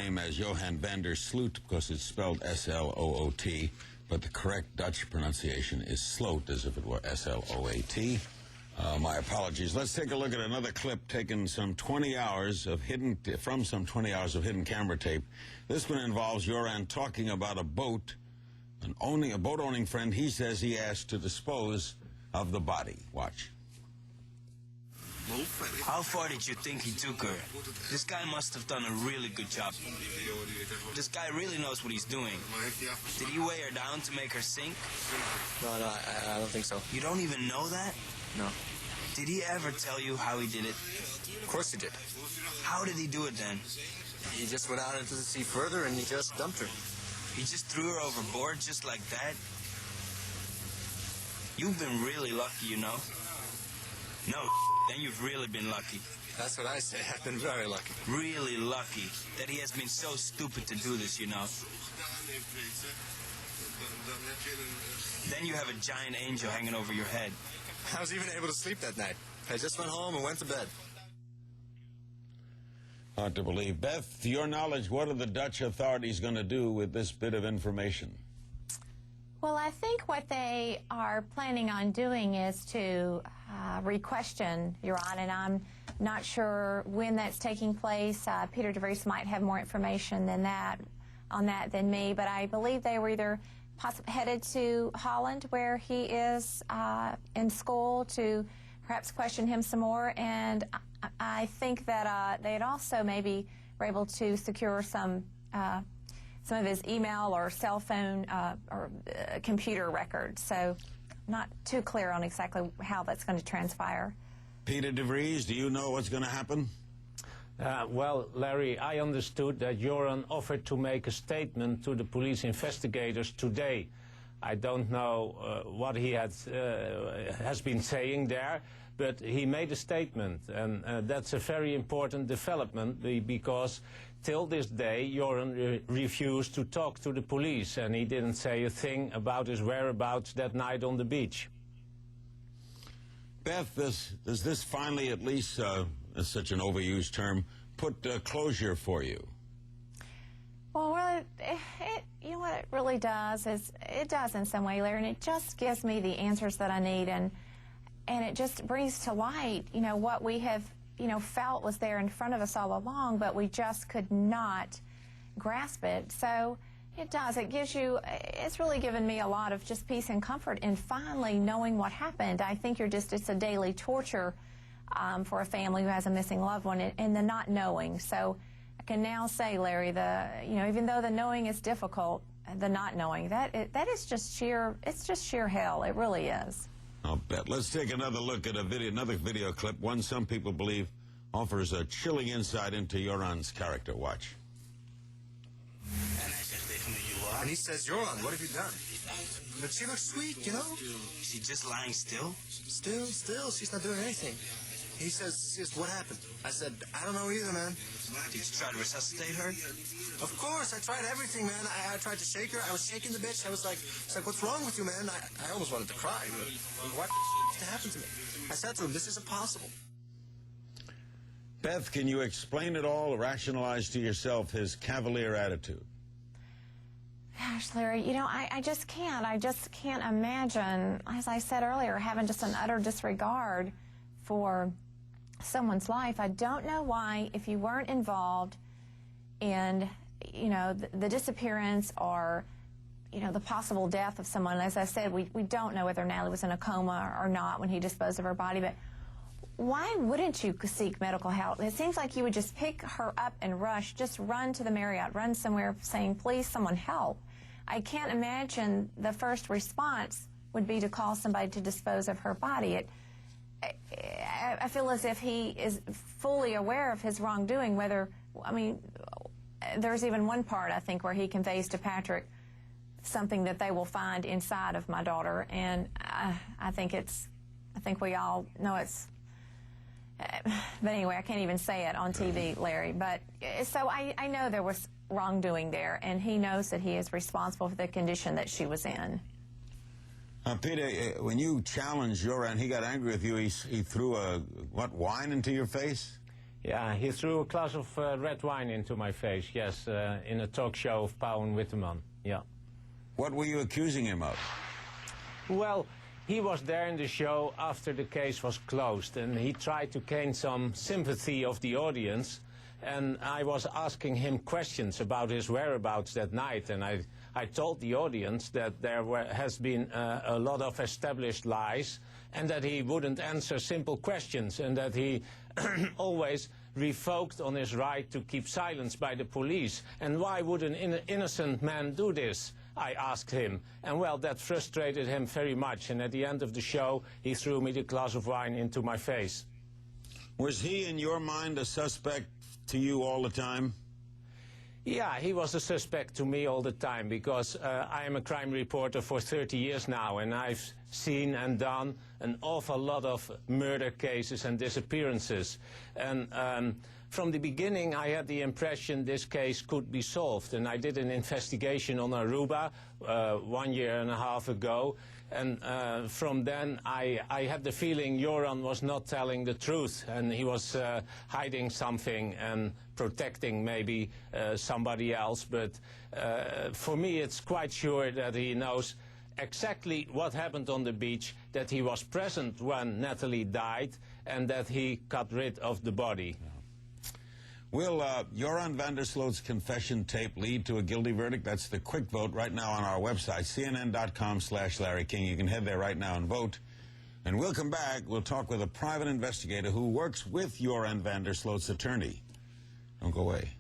Name as Johan van der Sloot because it's spelled S-L-O-O-T, but the correct Dutch pronunciation is Sloot, as if it were S-L-O-A-T. My apologies. Let's take a look at another clip taken from some 20 hours of hidden camera tape. This one involves Joran talking about a boat, a boat-owning friend he says he asked to dispose of the body. Watch. How far did you think he took her? This guy must have done a really good job. This guy really knows what he's doing. Did he weigh her down to make her sink? No, I don't think so. You don't even know that? No. Did he ever tell you how he did it? Of course he did. How did he do it then? He just went out into the sea further and he just dumped her. He just threw her overboard just like that? You've been really lucky, you know? No, then you've really been lucky. That's what I say. I've been very lucky. Really lucky that he has been so stupid to do this, you know? Then you have a giant angel hanging over your head. I was even able to sleep that night. I just went home and went to bed. Hard to believe. Beth, to your knowledge, what are the Dutch authorities going to do with this bit of information? Well, I think what they are planning on doing is to re-question Joran, and I'm not sure when that's taking place. Peter de Vries might have more information than that than me, but I believe they were either headed to Holland, where he is in school, to perhaps question him some more, and I think that they'd also maybe were able to secure some of his email or cell phone or computer records. So not too clear on exactly how that's going to transpire. Peter de Vries, do you know what's going to happen? Well, Larry, I understood that Joran offered to make a statement to the police investigators today. I don't know what he has been saying there, but he made a statement, and that's a very important development because till this day Joran refused to talk to the police, and he didn't say a thing about his whereabouts that night on the beach. Beth, does this finally, at least, as such an overused term, put closure for you? Well, you know what it really does is it does in some way, Larry, and it just gives me the answers that I need, and it just brings to light, you know, what we have, you know, felt was there in front of us all along, but we just could not grasp it. So it does. It gives you, it's really given me a lot of just peace and comfort in finally knowing what happened. I think it's a daily torture for a family who has a missing loved one, and the not knowing. So I can now say, Larry, even though the knowing is difficult, the not knowing, that is just sheer hell. It really is. I'll bet. Let's take another look at another video clip, one some people believe offers a chilling insight into Joran's character. Watch. And he says, Joran, what have you done? But she looks sweet, you know? Is she just lying still? Still, she's not doing anything. He says, what happened? I said, I don't know either, man. Did you try to resuscitate her? Of course, I tried everything, man. I tried to shake her. I was shaking the bitch. I was like, what's wrong with you, man? I almost wanted to cry. What happened to me? I said to him, this isn't possible. Beth, can you explain it all, rationalize to yourself his cavalier attitude? Gosh, Larry, you know, I just can't. I just can't imagine, as I said earlier, having just an utter disregard for someone's life. I don't know why, if you weren't involved in, you know, the disappearance or, you know, the possible death of someone. As I said, we don't know whether Natalie was in a coma or not when he disposed of her body, but why wouldn't you seek medical help? It seems like you would just pick her up and rush, just run to the Marriott, run somewhere saying, please, someone help. I can't imagine the first response would be to call somebody to dispose of her body. I feel as if he is fully aware of his wrongdoing, there's even one part, I think, where he conveys to Patrick something that they will find inside of my daughter, and I think we all know it's, but anyway, I can't even say it on TV, Larry, but so I know there was wrongdoing there, and he knows that he is responsible for the condition that she was in. Peter, when you challenged Joran, he got angry with you. He threw wine into your face? Yeah, he threw a glass of red wine into my face, yes, in a talk show of Pauw and Witteman, yeah. What were you accusing him of? Well, he was there in the show after the case was closed, and he tried to gain some sympathy of the audience, and I was asking him questions about his whereabouts that night, and I told the audience that there has been a lot of established lies, and that he wouldn't answer simple questions, and that he always revoked on his right to keep silence by the police. And why would an innocent man do this? I asked him, and well, that frustrated him very much, and at the end of the show, he threw me the glass of wine into my face. Was he, in your mind, a suspect to you all the time? Yeah, he was a suspect to me all the time, because I am a crime reporter for 30 years now, and I've seen and done an awful lot of murder cases and disappearances. And from the beginning, I had the impression this case could be solved, and I did an investigation on Aruba 1.5 years ago, and from then I had the feeling Joran was not telling the truth, and he was hiding something and protecting maybe somebody else. But for me, it's quite sure that he knows exactly what happened on the beach, that he was present when Natalie died, and that he got rid of the body. Will Joran van der Sloot's confession tape lead to a guilty verdict? That's the quick vote right now on our website, cnn.com/Larry King. You can head there right now and vote. And we'll come back. We'll talk with a private investigator who works with Joran van der Sloot's attorney. Don't go away.